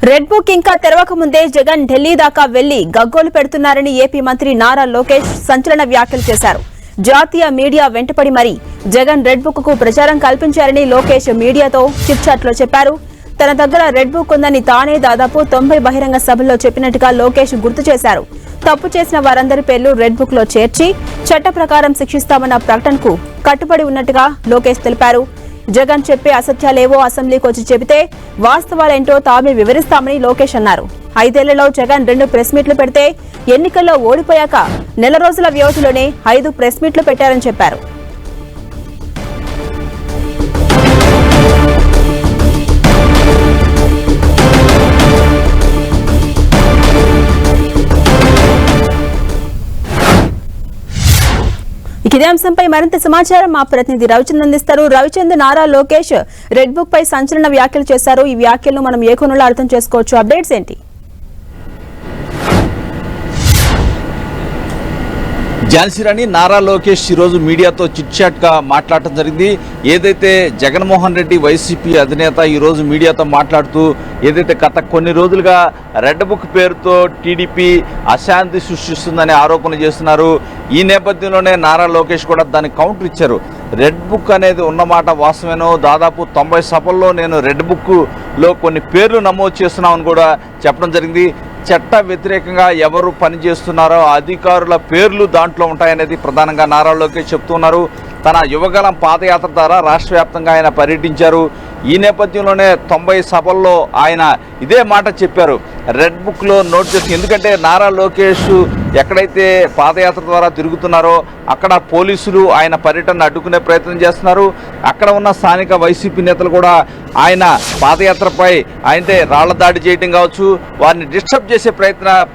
Red book ఇంకా తెరవక ముందే జగన్ ఢిల్లీ దాకా వెళ్లి గగ్గోలు పెడుతున్నారని ఏపీ మంత్రి నారా లోకేష్ సంచలన వ్యాఖ్యలు చేశారు. జాతీయ మీడియా వెంటపడి మరీ జగన్ రెడ్ బుక్ కు ప్రచారం కల్పించారని లోకేష్ మీడియాతో చిట్ చాట్ లో చెప్పారు. తన దగ్గర రెడ్ బుక్ ఉందని తానే దాదాపు 90 బహిరంగ సభల్లో చెప్పినట్టుగా లోకేష్ గుర్తు చేశారు. తప్పు చేసిన వారందరి పేర్లు రెడ్ బుక్ లో చేర్చి చట్ట ప్రకారం శిక్షిస్తామన్న ప్రకటనకు కట్టుబడి ఉన్నట్టుగా లోకేష్ తెలిపారు. జగన్ చెప్పే అసత్యాలేవో అసెంబ్లీకి వచ్చి చెబితే వాస్తవాలేంటో తామే వివరిస్తామని లోకేష్ అన్నారు. 5 ఏళ్లలో జగన్ 2 ప్రెస్ మీట్లు పెడితే ఎన్నికల్లో ఓడిపోయాక నెల రోజుల వ్యవధిలోనే 5 ప్రెస్ మీట్లు పెట్టారని చెప్పారు. ఇదే అంశంపై మరింత సమాచారం మా ప్రతినిధి రవిచంద్ అందిస్తారు. రవిచంద్, నారా లోకేష్ రెడ్ బుక్ పై సంచలన వ్యాఖ్యలు చేశారు. ఈ వ్యాఖ్యలను మనం ఏ కోణంలో అర్థం చేసుకోవచ్చు? అప్డేట్స్ ఏంటి? ఝాన్సీరాణి, నారా లోకేష్ ఈరోజు మీడియాతో చిట్ చాట్ గా మాట్లాడటం జరిగింది. ఏదైతే జగన్మోహన్ రెడ్డి వైసీపీ అధినేత ఈరోజు మీడియాతో మాట్లాడుతూ ఏదైతే గత కొన్ని రోజులుగా రెడ్ బుక్ పేరుతో టీడీపీ అశాంతి సృష్టిస్తుందనే ఆరోపణలు చేస్తున్నారు. ఈ నేపథ్యంలోనే నారా లోకేష్ కూడా దానికి కౌంటర్ ఇచ్చారు. రెడ్ బుక్ అనేది ఉన్నమాట వాస్తవేనో, దాదాపు 90 సభల్లో నేను రెడ్ బుక్లో కొన్ని పేర్లు నమోదు చేస్తున్నామని కూడా చెప్పడం జరిగింది. చట్ట వ్యతిరేకంగా ఎవరు పనిచేస్తున్నారో అధికారుల పేర్లు దాంట్లో ఉంటాయనేది ప్రధానంగా నారా లోకేష్ చెప్తున్నారు. తన యువగలం పాదయాత్ర ద్వారా రాష్ట్ర వ్యాప్తంగా ఆయన పర్యటించారు. ఈ నేపథ్యంలోనే 90 సభల్లో ఆయన ఇదే మాట చెప్పారు. రెడ్ బుక్లో నోట్ చేసి, ఎందుకంటే నారా లోకేష్ ఎక్కడైతే పాదయాత్ర ద్వారా తిరుగుతున్నారో అక్కడ పోలీసులు ఆయన పర్యటన అడ్డుకునే ప్రయత్నం చేస్తున్నారు. అక్కడ ఉన్న స్థానిక వైసీపీ నేతలు కూడా ఆయన పాదయాత్రపై అయితే రాళ్ల దాడి చేయడం కావచ్చు, వారిని డిస్టర్బ్ చేసే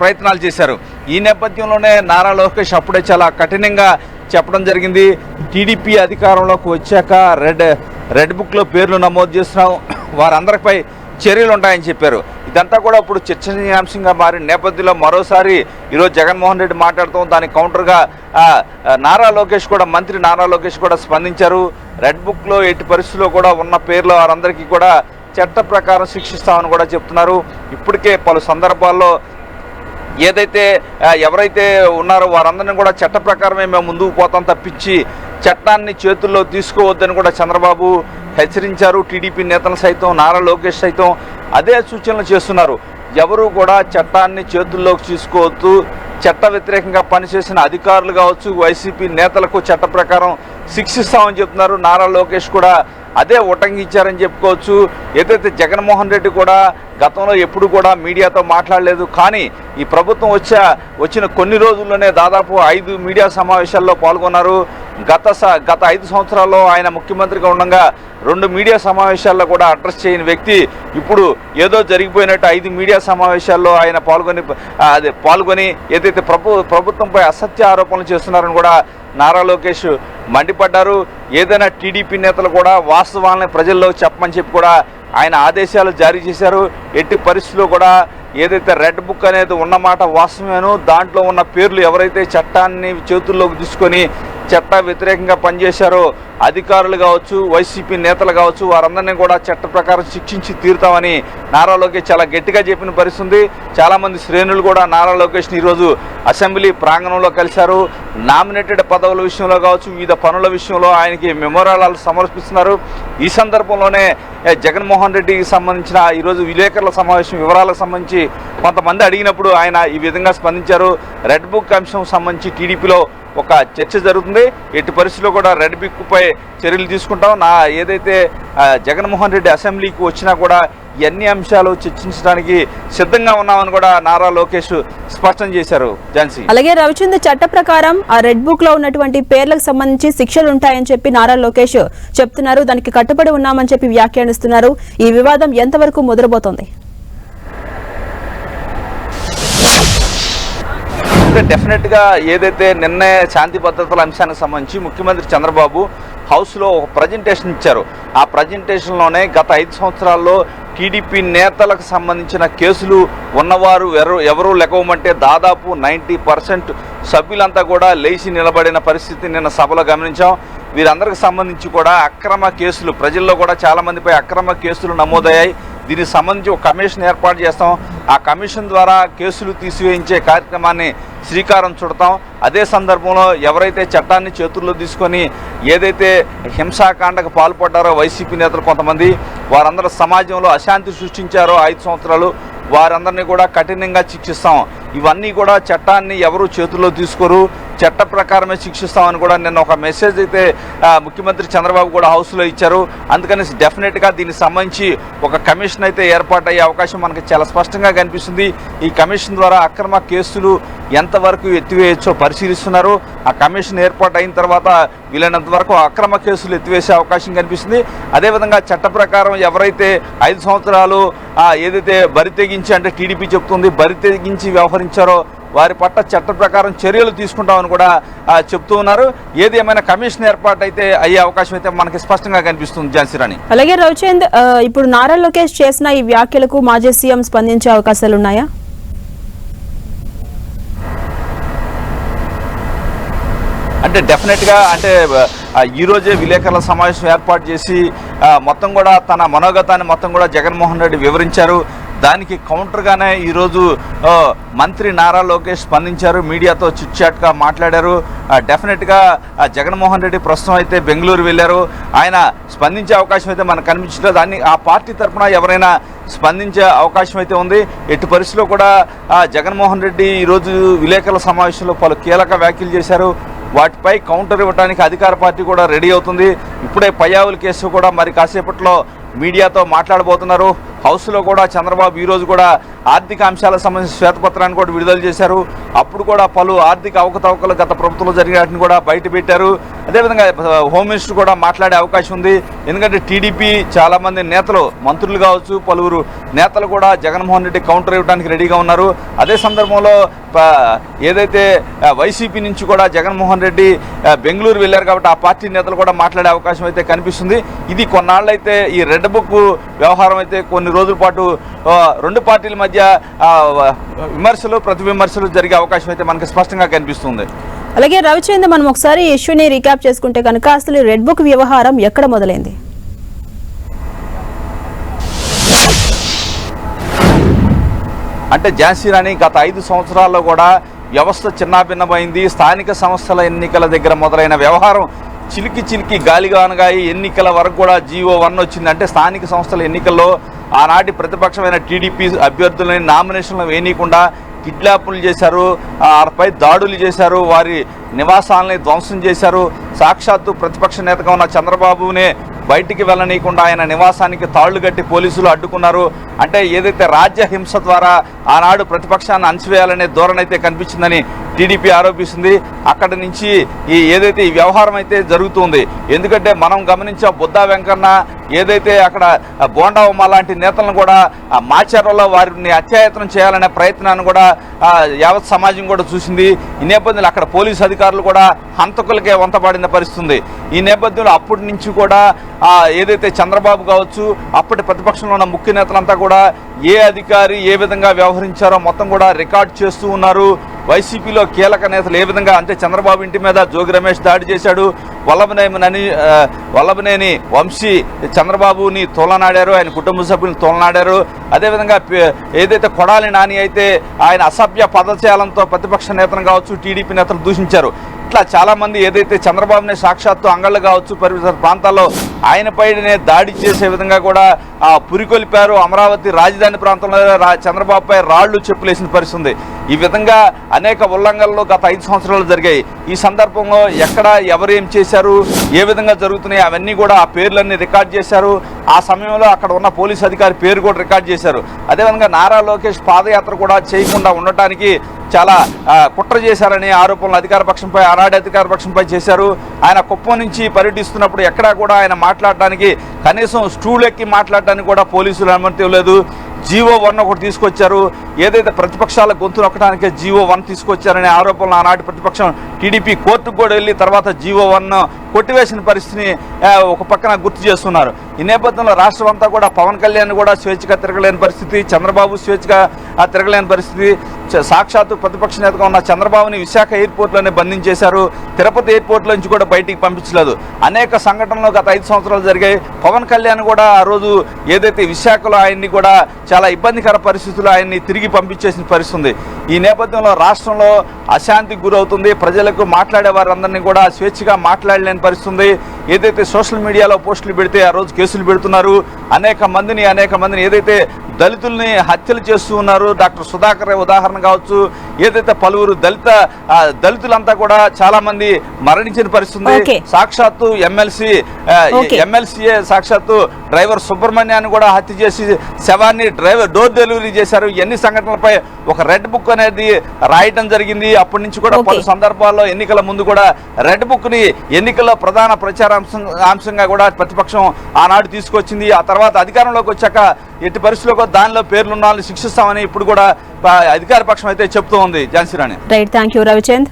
ప్రయత్నాలు చేశారు. ఈ నేపథ్యంలోనే నారా లోకేష్ అప్పుడే చాలా కఠినంగా చెప్పడం జరిగింది. టీడీపీ అధికారంలోకి వచ్చాక రెడ్ బుక్లో పేర్లు నమోదు చేస్తున్నాం, వారందరిపై చర్యలు ఉంటాయని చెప్పారు. ఇదంతా కూడా ఇప్పుడు చర్చనీయాంశంగా మారిన నేపథ్యంలో మరోసారి ఈరోజు జగన్మోహన్ రెడ్డి మాట్లాడుతూ దానికి కౌంటర్గా మంత్రి నారా లోకేష్ కూడా స్పందించారు. రెడ్ బుక్లో ఎట్టి పరిస్థితుల్లో కూడా ఉన్న పేర్లు వారందరికీ కూడా చట్ట ప్రకారం శిక్షిస్తామని కూడా చెప్తున్నారు. ఇప్పటికే పలు సందర్భాల్లో ఏదైతే ఎవరైతే ఉన్నారో వారందరినీ కూడా చట్ట ప్రకారమే మేము ముందుకు పోతాం తప్పించి చట్టాన్ని చేతుల్లో తీసుకోవద్దని కూడా చంద్రబాబు హెచ్చరించారు. టీడీపీ నేతలు సైతం నారా లోకేష్ సైతం అదే సూచనలు చేస్తున్నారు. ఎవరు కూడా చట్టాన్ని చేతుల్లోకి తీసుకోవద్దు, చట్ట వ్యతిరేకంగా పనిచేసిన అధికారులు కావచ్చు, వైసీపీ నేతలకు చట్ట ప్రకారం శిక్షిస్తామని చెప్తున్నారు. నారా లోకేష్ కూడా అదే ఉటంకించారని చెప్పుకోవచ్చు. ఏదైతే జగన్మోహన్ రెడ్డి కూడా గతంలో ఎప్పుడు కూడా మీడియాతో మాట్లాడలేదు, కానీ ఈ ప్రభుత్వం వచ్చిన కొన్ని రోజుల్లోనే దాదాపు 5 మీడియా సమావేశాల్లో పాల్గొన్నారు. గత 5 సంవత్సరాల్లో ఆయన ముఖ్యమంత్రిగా ఉండగా 2 మీడియా సమావేశాల్లో కూడా అడ్రస్ చేయని వ్యక్తి ఇప్పుడు ఏదో జరిగిపోయినట్టు 5 మీడియా సమావేశాల్లో ఆయన పాల్గొని ఏదైతే ప్రభుత్వంపై అసత్య ఆరోపణలు చేస్తున్నారని కూడా నారా లోకేష్ మండిపడ్డారు. ఏదైనా టీడీపీ నేతలు కూడా వాస్తవాలను ప్రజల్లో చెప్పమని చెప్పి కూడా ఆయన ఆదేశాలు జారీ చేశారు. ఎట్టి పరిస్థితుల్లో కూడా ఏదైతే రెడ్ బుక్ అనేది ఉన్నమాట వాస్తవమేనో, దాంట్లో ఉన్న పేర్లు ఎవరైతే చట్టాన్ని చేతుల్లోకి తీసుకొని చట్ట వ్యతిరేకంగా పనిచేశారో అధికారులు కావచ్చు, వైసీపీ నేతలు కావచ్చు, వారందరినీ కూడా చట్ట ప్రకారం శిక్షించి తీరుతామని నారా లోకేష్ చాలా గట్టిగా చెప్పిన పరిస్థితి. చాలామంది శ్రేణులు కూడా నారా లోకేష్ని ఈరోజు అసెంబ్లీ ప్రాంగణంలో కలిశారు. నామినేటెడ్ పదవుల విషయంలో కావచ్చు, వివిధ పనుల విషయంలో ఆయనకి మెమోరాలు సమర్పిస్తున్నారు. ఈ సందర్భంలోనే జగన్మోహన్ రెడ్డికి సంబంధించిన ఈరోజు విలేకరుల సమావేశం వివరాలకు సంబంధించి కొంతమంది అడిగినప్పుడు ఆయన ఈ విధంగా స్పందించారు. రెడ్ బుక్ అంశం సంబంధించి టీడీపీలో ఒక చర్చ జరుగుతుంది, ఎట్టి పరిస్థితుల్లో కూడా రెడ్ బుక్ పై చర్యలు తీసుకుంటాం. ఏదైతే జగన్మోహన్ రెడ్డి అసెంబ్లీకి వచ్చినా కూడా అన్ని అంశాలు చర్చించడానికి సిద్ధంగా ఉన్నామని కూడా నారా లోకేష్ స్పష్టం చేశారు. ఝాన్సీ, అలాగే రవిచంద్ర, చట్ట ప్రకారం ఆ రెడ్ బుక్ లో ఉన్నటువంటి పేర్లకు సంబంధించి శిక్షలు ఉంటాయని చెప్పి నారా లోకేష్ చెప్తున్నారు. దానికి కట్టుబడి ఉన్నామని చెప్పి వ్యాఖ్యానిస్తున్నారు. ఈ వివాదం ఎంతవరకు ముదరబోతోంది? డెఫినెట్గా ఏదైతే నిన్నే శాంతి భద్రతల అంశానికి సంబంధించి ముఖ్యమంత్రి చంద్రబాబు హౌస్లో ఒక ప్రజెంటేషన్ ఇచ్చారు. ఆ ప్రజెంటేషన్లోనే గత 5 సంవత్సరాల్లో టీడీపీ నేతలకు సంబంధించిన కేసులు ఉన్నవారు ఎవరు లెక్కవమంటే దాదాపు 90% సభ్యులంతా కూడా లేచి నిలబడిన పరిస్థితి నిన్న సభలో గమనించాం. వీరందరికి సంబంధించి కూడా అక్రమ కేసులు, ప్రజల్లో కూడా చాలామందిపై అక్రమ కేసులు నమోదయ్యాయి. దీనికి సంబంధించి ఒక కమిషన్ ఏర్పాటు చేస్తాం. ఆ కమిషన్ ద్వారా కేసులు తీసివేయించే కార్యక్రమాన్ని శ్రీకారం చుడతాం. అదే సందర్భంలో ఎవరైతే చట్టాన్ని చేతుల్లో తీసుకొని ఏదైతే హింసాకాండకు పాల్పడ్డారో వైసీపీ నేతలు కొంతమంది, వారందరూ సమాజంలో అశాంతి సృష్టించారో 5 సంవత్సరాలు, వారందరినీ కూడా కఠినంగా శిక్షిస్తాం. ఇవన్నీ కూడా చట్టాన్ని ఎవరు చేతుల్లో తీసుకోరు, చట్ట ప్రకారమే శిక్షిస్తామని కూడా నిన్న ఒక మెసేజ్ అయితే ముఖ్యమంత్రి చంద్రబాబు కూడా హౌస్లో ఇచ్చారు. అందుకని డెఫినెట్గా దీనికి సంబంధించి ఒక కమిషన్ అయితే ఏర్పాటయ్యే అవకాశం మనకి చాలా స్పష్టంగా కనిపిస్తుంది. ఈ కమిషన్ ద్వారా అక్రమ కేసులు ఎంతవరకు ఎత్తివేయచ్చో పరిశీలిస్తున్నారు. ఆ కమిషన్ ఏర్పాటు అయిన తర్వాత వీలైనంత వరకు అక్రమ కేసులు ఎత్తివేసే అవకాశం కనిపిస్తుంది. అదేవిధంగా చట్ట ప్రకారం ఎవరైతే 5 సంవత్సరాలు ఏదైతే బరి తెగించి, అంటే టీడీపీ చెప్తుంది, బరి తెగించి వ్యవహరించారో వారి పట్ల చట్ట ప్రకారం చర్యలు తీసుకుంటామని కూడా చెప్తూ ఉన్నారు. ఏది ఏమైనా కమిషన్ ఏర్పాటు అయితే అయ్యే అవకాశం అయితే మనకి స్పష్టంగా కనిపిస్తుంది. ఝాన్సీరాణి. అలాగే రవిచంద్, ఇప్పుడు నారా లోకేష్ చేసిన ఈ వ్యాఖ్యలకు మాజీ సీఎం స్పందించే అవకాశాలు ఉన్నాయా? అంటే డెఫినెట్గా అంటే ఈరోజే విలేకరుల సమావేశం ఏర్పాటు చేసి మొత్తం కూడా తన మనోగతాన్ని మొత్తం కూడా జగన్మోహన్ రెడ్డి వివరించారు. దానికి కౌంటర్గానే ఈరోజు మంత్రి నారా లోకేష్ స్పందించారు, మీడియాతో చిట్చాట్గా మాట్లాడారు. డెఫినెట్గా జగన్మోహన్ రెడ్డి ప్రస్తుతం అయితే బెంగళూరు వెళ్ళారు. ఆయన స్పందించే అవకాశం అయితే మనకు కనిపించలేదు. దాన్ని ఆ పార్టీ తరఫున ఎవరైనా స్పందించే అవకాశం అయితే ఉంది. ఎట్టి పరిస్థితిలో కూడా జగన్మోహన్ రెడ్డి ఈరోజు విలేకరుల సమావేశంలో పలు కీలక వ్యాఖ్యలు చేశారు. వాటిపై కౌంటర్ ఇవ్వడానికి అధికార పార్టీ కూడా రెడీ అవుతుంది. ఇప్పుడే పయ్యావుల కేసు కూడా మరి కాసేపట్లో మీడియాతో మాట్లాడబోతున్నారు. హౌస్లో కూడా చంద్రబాబు ఈరోజు కూడా ఆర్థిక అంశాలకు సంబంధించిన శ్వేతపత్రాన్ని కూడా విడుదల చేశారు. అప్పుడు కూడా పలు ఆర్థిక అవకతవకలు గత ప్రభుత్వంలో జరిగినట్టు కూడా బయటపెట్టారు. అదేవిధంగా హోమ్ మినిస్టర్ కూడా మాట్లాడే అవకాశం ఉంది. ఎందుకంటే టీడీపీ చాలామంది నేతలు, మంత్రులు కావచ్చు, పలువురు నేతలు కూడా జగన్మోహన్ రెడ్డి కౌంటర్ ఇవ్వడానికి రెడీగా ఉన్నారు. అదే సందర్భంలో ఏదైతే వైసీపీ నుంచి కూడా జగన్మోహన్ రెడ్డి బెంగళూరు వెళ్ళారు కాబట్టి ఆ పార్టీ నేతలు కూడా మాట్లాడే అవకాశం అయితే కనిపిస్తుంది. ఇది కొన్నాళ్ళైతే ఈ రెడ్ బుక్ వ్యవహారం అయితే కొన్ని రోజుల పాటు 2 పార్టీల మధ్య విమర్శలు ప్రతి విమర్శలు జరిగే అవకాశం అయితే మనకి స్పష్టంగా కనిపిస్తుంది. అలాగే రవిచంద్ర, మనం ఒకసారి ఇష్యూని రీక్యాప్ చేసుకుంటే కనుక అసలు రెడ్ బుక్ వ్యవహారం ఎక్కడ మొదలైంది? అంటే ఝాన్సీరాణి, గత 5 సంవత్సరాల్లో కూడా వ్యవస్థ చిన్నాభిన్నమైంది. స్థానిక సంస్థల ఎన్నికల దగ్గర మొదలైన వ్యవహారం చిలికి గాలిగా అనగాయి ఎన్నికల వరకు కూడా జీవో 1 వచ్చింది. అంటే స్థానిక సంస్థల ఎన్నికల్లో ఆనాటి ప్రతిపక్షమైన టీడీపీ అభ్యర్థులని నామినేషన్లు వేయనీయకుండా కిడ్నాపులు చేశారు, వారిపై దాడులు చేశారు, వారి నివాసాలని ధ్వంసం చేశారు. సాక్షాత్తు ప్రతిపక్ష నేతగా ఉన్న చంద్రబాబునే బయటికి వెళ్ళనీయకుండా ఆయన నివాసానికి తాళ్లు కట్టి పోలీసులు అడ్డుకున్నారు. అంటే ఏదైతే రాజ్య హింస ద్వారా ఆనాడు ప్రతిపక్షాన్ని అణచివేయాలనే ధోరణి అయితే కనిపించిందని టీడీపీ ఆరోపిస్తుంది. అక్కడి నుంచి ఏదైతే ఈ వ్యవహారం అయితే జరుగుతుంది. ఎందుకంటే మనం గమనించే బుద్ధా వెంకన్న ఏదైతే అక్కడ బోండా ఉమ్మ లాంటి నేతలను కూడా మాచర్లలో వారిని అత్యాయత్నం చేయాలనే ప్రయత్నాన్ని కూడా యావత్ సమాజం కూడా చూసింది. ఈ నేపథ్యంలో అక్కడ పోలీసు అధికారులు కూడా హంతకులకే వంతపడిన పరిస్థితుంది. ఈ నేపథ్యంలో అప్పటి నుంచి కూడా ఏదైతే చంద్రబాబు కావచ్చు, అప్పటి ప్రతిపక్షంలో ఉన్న ముఖ్య నేతలంతా కూడా ఏ అధికారి ఏ విధంగా వ్యవహరించారో మొత్తం కూడా రికార్డ్ చేస్తూ ఉన్నారు. వైసీపీలో కీలక నేతలు ఏ విధంగా, అంటే చంద్రబాబు ఇంటి మీద జోగి రమేష్ దాడి చేశాడు, వల్లభనేని వంశీ చంద్రబాబుని తోలనాడారు, ఆయన కుటుంబ సభ్యులను తోలనాడారు. అదేవిధంగా ఏదైతే కొడాలి నాని అయితే ఆయన అసభ్య పదచేయాలంతో ప్రతిపక్ష నేతలు కావచ్చు, టీడీపీ నేతలు దూషించారు. ఇట్లా చాలామంది ఏదైతే చంద్రబాబునే సాక్షాత్తు అంగళ్ళు కావచ్చు పరిసర ప్రాంతాల్లో ఆయనపైనే దాడి చేసే విధంగా కూడా పురికొల్పారు. అమరావతి రాజధాని ప్రాంతంలో చంద్రబాబుపై రాళ్లు చెప్పులేసిన పరిస్థితుంది. ఈ విధంగా అనేక ఉల్లంఘనలు గత 5 సంవత్సరాలు జరిగాయి. ఈ సందర్భంలో ఎక్కడ ఎవరు ఏం చేశారు, ఏ విధంగా జరుగుతున్నాయి అవన్నీ కూడా ఆ పేర్లన్నీ రికార్డ్ చేశారు. ఆ సమయంలో అక్కడ ఉన్న పోలీసు అధికారి పేరు కూడా రికార్డ్ చేశారు. అదేవిధంగా నారా లోకేష్ పాదయాత్ర కూడా చేయకుండా ఉండటానికి చాలా కుట్ర చేశారని ఆరోపణలు అధికార పక్షంపై, ఆనాటి అధికార పక్షంపై చేశారు. ఆయన కుప్పం నుంచి పర్యటిస్తున్నప్పుడు ఎక్కడా కూడా ఆయన మాట్లాడటానికి, కనీసం స్టూల్ ఎక్కి మాట్లాడటానికి కూడా పోలీసులు అనుమతి ఇవ్వలేదు. జీవో 1 ఒకటి తీసుకొచ్చారు. ఏదైతే ప్రతిపక్షాల గొంతు నొక్కడానికే జీవో 1 తీసుకొచ్చారనే ఆరోపణలు ఆనాటి ప్రతిపక్షం టీడీపీ కోర్టుకు కూడా వెళ్ళి తర్వాత జీవో 1 కొట్టివేసిన పరిస్థితిని ఒక పక్కన గుర్తు చేస్తున్నారు. ఈ నేపథ్యంలో రాష్ట్రం అంతా కూడా పవన్ కళ్యాణ్ కూడా స్వేచ్ఛగా తిరగలేని పరిస్థితి, చంద్రబాబు స్వేచ్ఛగా తిరగలేని పరిస్థితి. సాక్షాత్తు ప్రతిపక్ష నేతగా ఉన్న చంద్రబాబుని విశాఖ ఎయిర్పోర్ట్లోనే బంధించేశారు. తిరుపతి ఎయిర్పోర్ట్లో నుంచి కూడా బయటికి పంపించలేదు. అనేక సంఘటనలు గత 5 సంవత్సరాలు జరిగాయి. పవన్ కళ్యాణ్ కూడా ఆ రోజు ఏదైతే విశాఖలో ఆయన్ని కూడా చాలా ఇబ్బందికర పరిస్థితుల్లో ఆయన్ని తిరిగి పంపించేసిన పరిస్థితి ఉంది. ఈ నేపథ్యంలో రాష్ట్రంలో అశాంతికి గురవుతుంది. ప్రజలకు మాట్లాడే వారందరినీ కూడా స్వేచ్ఛగా మాట్లాడలేని పరిస్థితి ఉంది. ఏదైతే సోషల్ మీడియాలో పోస్టులు పెడితే ఆ రోజు కేసులు పెడుతున్నారు. అనేక మందిని ఏదైతే దళితుల్ని హత్యలు చేస్తూ ఉన్నారు. డాక్టర్ సుధాకర్ ఉదాహరణ కావచ్చు. ఏదైతే పలువురు దళితులంతా కూడా చాలా మంది మరణించిన పరిస్థితి. సాక్షాత్తు ఎమ్మెల్సీఏ సాక్షాత్తు డ్రైవర్ సుబ్రహ్మణ్యాన్ని కూడా హత్య చేసి శవాన్ని డోర్ డెలివరీ చేశారు. ఎన్ని సంఘటనలపై ఒక రెడ్ బుక్ అనేది రాయటం జరిగింది. అప్పటి నుంచి కూడా పలు సందర్భాల్లో ఎన్నికల ముందు కూడా రెడ్ బుక్ ని ఎన్నికల్లో ప్రధాన ప్రచార అంశంగా కూడా ప్రతిపక్షం ఆనాడు తీసుకొచ్చింది. ఆ తర్వాత అధికారంలోకి వచ్చాక ఎట్టి పరిస్థితుల్లో దానిలో పేర్లున్న వాళ్ళని శిక్షిస్తామని ఇప్పుడు కూడా అధికార పక్షం అయితే చెప్తూ ఉంది. Jhansi Rani. Right, thank you Ravichand.